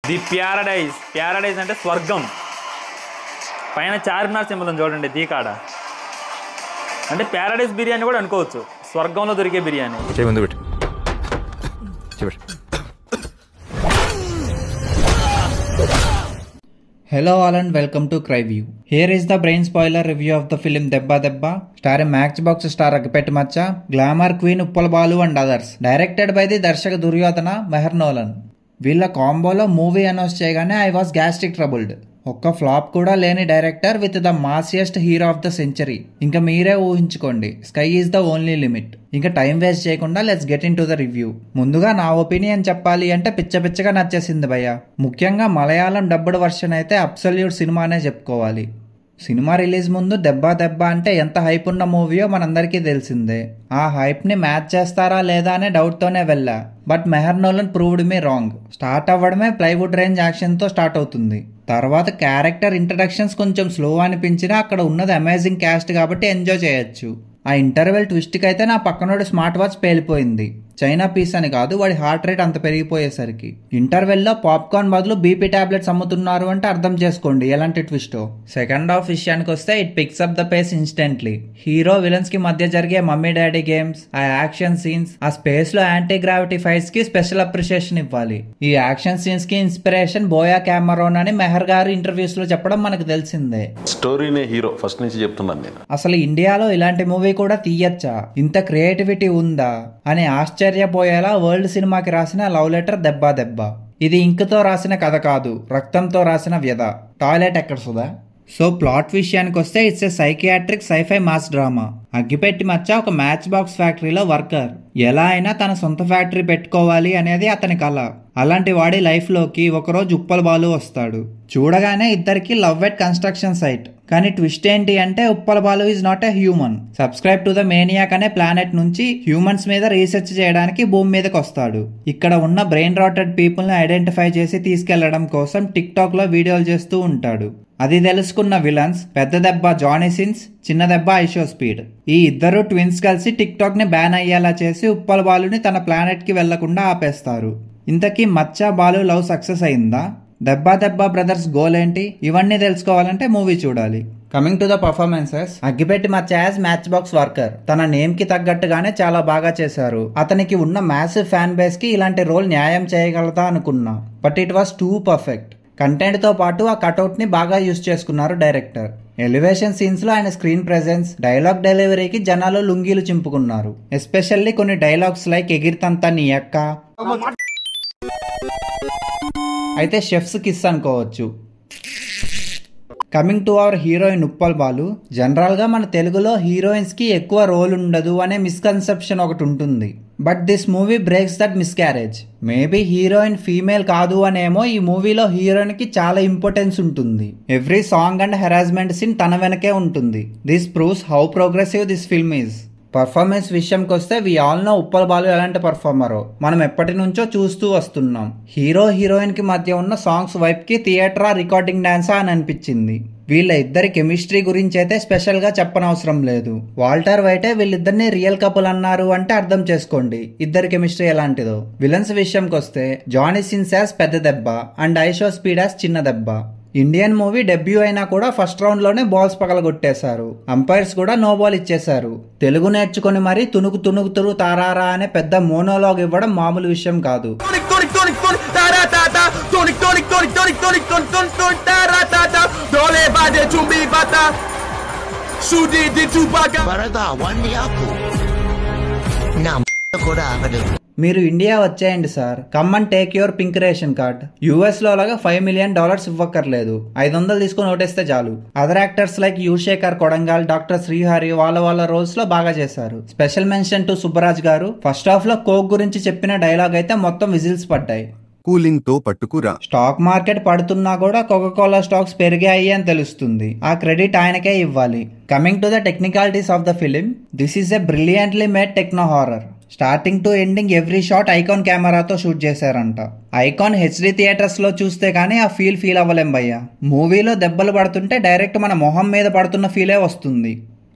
The Paradise. Paradise అంటే స్వర్గం. పైన చార్మినార్ సింబల్ చూడండి ది కాడ. అంటే ప్యారడైజ్ బిర్యానీ కూడా అనుకోవచ్చు, స్వర్గంలో దొరికే biryani. Hello all and welcome to Cryview. Here is the brain spoiler review of the film Debba Debba, starring Matchbox star Aggippetti Macha, glamour queen Uppal Balu and others. Directed by the Darshaka Duryodhana Meher Nolan. వీళ్ళ కాంబోలో movie announce చేయగానే I was gastric troubled. ఒక్క flop కూడా లేని director with the massiest hero of the century. ఇంకా మీరే ఊహించుకోండి, sky is the only limit. ఇంకా టైం వేస్ట్ చేయకుండా let's get in to the review. ముందుగా నా ఒపీనియన్ చెప్పాలి అంటే పిచ్చగా నచ్చేసింది భయ్య. ముఖ్యంగా మలయాళం డబ్బుడ్ వర్షన్ అయితే అబ్సల్యూట్ సినిమానే చెప్పుకోవాలి. సినిమా రిలీజ్ ముందు దెబ్బ దెబ్బ అంటే ఎంత హైప్ ఉన్న మూవీయో మనందరికీ తెలిసిందే. ఆ హైప్ ని మ్యాచ్ చేస్తారా లేదా అనే డౌట్ తోనే వెళ్ళా. But Meher Nolan proved me wrong. Start అవ్వడమే ప్లైవుడ్ రేంజ్ యాక్షన్ తో స్టార్ట్ అవుతుంది. తర్వాత క్యారెక్టర్ ఇంట్రడక్షన్స్ కొంచెం స్లో అనిపించినా అక్కడ ఉన్నది అమేజింగ్ క్యాస్ట్ కాబట్టి ఎంజాయ్ చేయొచ్చు. ఆ ఇంటర్వెల్ ట్విస్ట్కి అయితే నా పక్కనోడి స్మార్ట్ వాచ్ పేలిపోయింది. చైనా పీస్ అని కాదు, వాడి హార్ట్ రేట్ అంత పెరిగిపోయేసరికి. ఇంటర్వెల్లో పాప్కార్న్ బదులు బీపీ టాబ్లెట్స్ అమ్ముతున్నారు అంటే అర్థం చేసుకోండి ఎలాంటి ట్విస్టో. సెకండ్ హాఫ్ విషయానికి వస్తే it picks up the face instantly. Hero villains కి మధ్య జరిగే మమ్మీ డాడీ గేమ్స్, ఆ యాక్షన్ సీన్స్, ఆ స్పేస్ లో యాంటీ గ్రావిటీ ఫైట్స్ కి స్పెషల్ అప్రిషియేషన్ ఇవ్వాలి. ఈ యాక్షన్ సీన్స్ కి ఇన్స్పిరేషన్ బోయా కెమెరాన్ అని మెహర్ గారు ఇంటర్వ్యూస్ లో చెప్పడం మనకు తెలిసిందే. స్టోరీనే హీరో ఫస్ట్ నుంచి చెప్తున్నాను నేను. అసలు ఇండియాలో ఇలాంటి మూవీ కూడా తీయచ్చా, ఇంత క్రియేటివిటీ ఉందా అని ఆశ్చర్యపోయేలా వరల్డ్ సినిమాకి రాసిన లవ్ లెటర్ దెబ్బ దెబ్బ. ఇది ఇంకుతో రాసిన కథ కాదు, రక్తంతో రాసిన వ్యధ. టాయిలెట్ ఎక్కడ సుదా. సో ప్లాట్ విషయానికి వస్తే it's a psychiatric sci-fi mass drama. అగ్గిపెట్టి మచ్చ ఒక మ్యాచ్ బాక్స్ ఫ్యాక్టరీలో వర్కర్. ఎలా అయినా తన సొంత ఫ్యాక్టరీ పెట్టుకోవాలి అనేది అతని కళ. అలాంటి వాడి లైఫ్ లోకి ఒకరోజు ఉప్పల్ బాలు వస్తాడు. చూడగానే ఇద్దరికి లవ్ ఎట్ కన్స్ట్రక్షన్ సైట్. కానీ ట్విస్ట్ ఏంటి అంటే Uppal Balu is not a human. Subscribe to the maniac అనే ప్లానెట్ నుంచి హ్యూమన్స్ మీద రీసెర్చ్ చేయడానికి భూమి మీదకి వస్తాడు. ఇక్కడ ఉన్న బ్రెయిన్ రాటెడ్ పీపుల్ ని ఐడెంటిఫై చేసి తీసుకెళ్లడం కోసం టిక్ టాక్ లో వీడియోలు చేస్తూ ఉంటాడు. అది తెలుసుకున్న విలన్స్ పెద్ద దెబ్బ జానీ సిన్స్, చిన్న దెబ్బ ఐషో స్పీడ్, ఈ ఇద్దరు ట్విన్స్ కలిసి టిక్ టాక్ ని బ్యాన్ అయ్యేలా చేసి ఉప్పల్ బాలుని తన ప్లానెట్ కి వెళ్లకుండా ఆపేస్తారు. ఇంతకీ మచ్చ బాలు లవ్ సక్సెస్ అయిందా? దెబ్బ దెబ్బ బ్రదర్స్ గోల్ ఏంటి? ఇవన్నీ తెలుసుకోవాలంటే మూవీ చూడాలి. కమింగ్ టు ద పర్ఫార్మెన్సెస్, అగ్గిపెట్టి మచ్చ యాజ్ మ్యాచ్ బాక్స్ వర్కర్ తన నేమ్ కి తగ్గట్టుగానే చాలా బాగా చేశారు. అతనికి ఉన్న మ్యాసివ్ ఫ్యాన్ బేస్ కి ఇలాంటి రోల్ న్యాయం చేయగలదా అనుకున్నా, but it was two perfect. Content తో పాటు ఆ కటౌట్ ని బాగా యూజ్ చేసుకున్నారు డైరెక్టర్. ఎలివేషన్ సీన్స్ లో ఆయన స్క్రీన్ ప్రెజెన్స్, డైలాగ్ డెలివరీకి జనాలు లుంగీలు చింపుకున్నారు. ఎస్పెషల్లీ కొన్ని డైలాగ్స్ లైక్ ఎగిరితంతా నీ అక్క అయితే షెఫ్స్ కిస్ అనుకోవచ్చు. Coming to our heroine Uppal Balu, general గా మన తెలుగులో హీరోయిన్స్ కి ఎక్కువ రోల్ ఉండదు అనే మిస్కన్సెప్షన్ ఒకటి ఉంటుంది. But this movie breaks that miscarriage. Maybe heroine female కాదు అనేమో ఈ మూవీలో హీరోయిన్ కి చాలా ఇంపార్టెన్స్ ఉంటుంది. Every song and harassment scene తన వెనకే ఉంటుంది. This proves how progressive this film is. Performance విషయంకి వస్తే we all know Uppal Balu ఎలాంటి పర్ఫార్మరో మనం ఎప్పటి నుంచో చూస్తూ వస్తున్నాం. హీరో హీరోయిన్ కి మధ్య ఉన్న సాంగ్స్ వైపు కి థియేటరా రికార్డింగ్ డాన్సా అని అనిపించింది. వీళ్ళ ఇద్దరి కెమిస్ట్రీ గురించి అయితే స్పెషల్ గా చెప్పనవసరం లేదు. వాల్టర్ వైటే వీళ్ళిద్దరిని రియల్ కపుల్ అన్నారు అంటే అర్థం చేసుకోండి ఇద్దరి కెమిస్ట్రీ ఎలాంటిదో. విలన్స్ విషయంకి వస్తే జానీ సిన్స్ యాజ్ పెద్ద దెబ్బ అండ్ ఐషో స్పీడ్ యాజ్ చిన్న దెబ్బ. ఇండియన్ మూవీ డెబ్యూ అయినా కూడా ఫస్ట్ రౌండ్ లోనే బాల్స్ పగలగొట్టేశారు. అంపైర్స్ కూడా నో బాల్ ఇచ్చేశారు. తెలుగు నేర్చుకుని మరీ తునుకు తారారా అనే పెద్ద మోనోలాగ్ ఇవ్వడం మామూలు విషయం కాదు. మీరు ఇండియా వచ్చేయండి sir, come and take your pink ration card. US లో లాగా $5 million ఇవ్వక్కర్లేదు, 500 తీసుకుని ఓటేస్తే చాలు. అదర్ యాక్టర్స్ లైక్ యుశేఖర్ కొడంగల్, డాక్టర్ శ్రీహరి వాళ్ళ రోల్స్ లో బాగా చేశారు. స్పెషల్ మెన్షన్ టు సుబ్బరాజ్ గారు. ఫస్ట్ హాఫ్ లో కోక్ గురించి చెప్పిన డైలాగ్ అయితే మొత్తం విజిల్స్ పడ్డాయి. కూలింగ్ తో పట్టుకురా. స్టాక్ మార్కెట్ పడుతున్నా కూడా కోకా-కోలా స్టాక్స్ పెరిగాయి అని తెలుస్తుంది. ఆ క్రెడిట్ ఆయనకే ఇవ్వాలి. Coming to the technicalities of the film, this is a brilliantly made techno horror. Starting to ending every shot icon కెమెరాతో షూట్ చేశారంట. ఐకాన్ హెచ్డి థియేటర్స్ లో చూస్తే కానీ ఆ ఫీల్ అవ్వలేం భయ్య. మూవీలో దెబ్బలు పడుతుంటే డైరెక్ట్ మన మొహం మీద పడుతున్న ఫీలే వస్తుంది.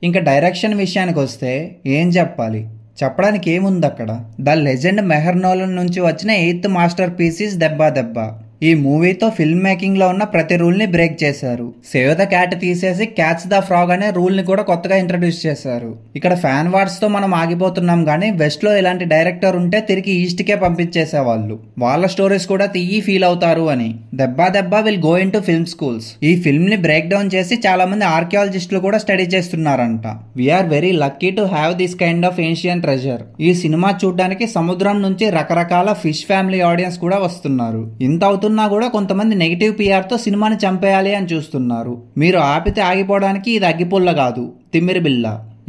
ఇంకా డైరెక్షన్ విషయానికి వస్తే ఏం చెప్పాలి, చెప్పడానికి ఏముంది అక్కడ. ద లెజెండ్ మెహర్ నోలన్ నుంచి వచ్చిన 8th మాస్టర్ పీస్ ఈస్ దెబ్బ దెబ్బ. ఈ మూవీతో ఫిల్మ్ మేకింగ్ లో ఉన్న ప్రతి రూల్ ని బ్రేక్ చేశారు. సేవ్ ద క్యాట్ తీసేసి క్యాచ్ ద ఫ్రాగ్ అనే రూల్ ని కూడా కొత్తగా ఇంట్రడ్యూస్ చేశారు. ఇక్కడ ఫ్యాన్ వార్స్ తో మనం ఆగిపోతున్నాం గానీ వెస్ట్ లో ఇలాంటి డైరెక్టర్ ఉంటే తిరిగి ఈస్ట్ కే పంపించేసేవాళ్ళు. వాళ్ళ స్టోరీస్ కూడా తీయి ఫీల్ అవుతారు అని. దెబ్బా దెబ్బా will go in to film schools. ఈ ఫిల్మ్ ని బ్రేక్ డౌన్ చేసి చాలా మంది ఆర్కియాలజిస్టులు కూడా స్టడీ చేస్తున్నారంట. We're very lucky to have this kind of ancient treasure. ఈ సినిమా చూడడానికి సముద్రం నుంచి రకరకాల ఫిష్ ఫ్యామిలీ ఆడియన్స్ కూడా వస్తున్నారు. ఇంత అవుతున్నా కూడా కొంతమంది నెగిటివ్ పిఆర్ తో సినిమాని చంపేయాలి అని చూస్తున్నారు. మీరు ఆపితే ఆగిపోవడానికి ఇది అగ్గిపుల్ల కాదు, తిమ్మిరి బిల్ల.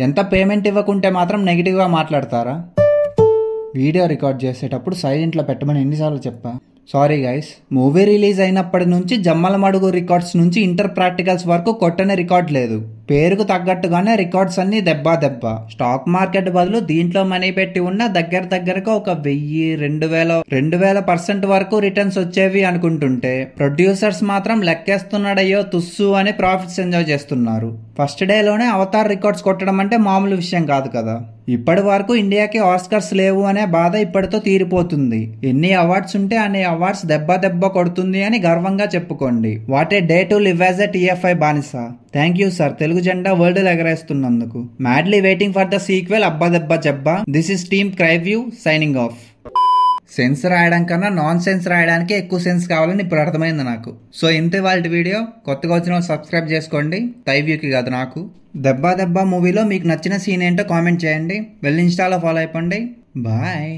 ఎంత పేమెంట్ ఇవ్వకుంటే మాత్రం నెగిటివ్ గా మాట్లాడతారా? వీడియో రికార్డ్ చేసేటప్పుడు సైలెంట్లో పెట్టమని ఎన్నిసార్లు చెప్పా? Sorry guys. మూవీ రిలీజ్ అయినప్పటి నుంచి జమ్మల మడుగు రికార్డ్స్ నుంచి ఇంటర్ ప్రాక్టికల్స్ వరకు కొట్టని రికార్డ్ లేదు. పేరుకు తగ్గట్టుగానే రికార్డ్స్ అన్ని దెబ్బ. స్టాక్ మార్కెట్ బదులు దీంట్లో మనీ పెట్టి ఉన్న దగ్గరగా ఒక 1000-2000% వరకు రిటర్న్స్ వచ్చేవి అనుకుంటుంటే ప్రొడ్యూసర్స్ మాత్రం లెక్కేస్తున్నాడయ్యో తుస్సు అని ప్రాఫిట్స్ ఎంజాయ్ చేస్తున్నారు. ఫస్ట్ డేలోనే అవతార్ రికార్డ్స్ కొట్టడం అంటే మామూలు విషయం కాదు కదా. ఇప్పటి వరకు ఇండియాకి ఆస్కర్స్ లేవు అనే బాధ ఇప్పటితో తీరిపోతుంది. ఎన్ని అవార్డ్స్ ఉంటే అన్ని అవార్డ్స్ దెబ్బ కొడుతుంది అని గర్వంగా చెప్పుకోండి. What a day to live as a TFI బానిస. థ్యాంక్ యూ సార్, తెలుగు జెండా వరల్డ్ ఎగరేస్తున్నందుకు. Madly waiting for the sequel అబ్బా దెబ్బ జబ్బా. దిస్ ఇస్ టీమ్ క్రైవ్యూ సైనింగ్ ఆఫ్. సెన్స్ రాయడం కన్నా నాన్ సెన్స్ రాయడానికి ఎక్కువ సెన్స్ కావాలని ఇప్పుడు అర్థమైంది నాకు. సో ఇంతే వాళ్ళ వీడియో. కొత్తగా వచ్చిన వాళ్ళు సబ్స్క్రైబ్ చేసుకోండి. తైవ్యూకి కాదు నాకు. దెబ్బ మూవీలో మీకు నచ్చిన సీన్ ఏంటో కామెంట్ చేయండి. వెళ్ళి ఇన్స్టాలో ఫాలో అయిపోండి. బాయ్.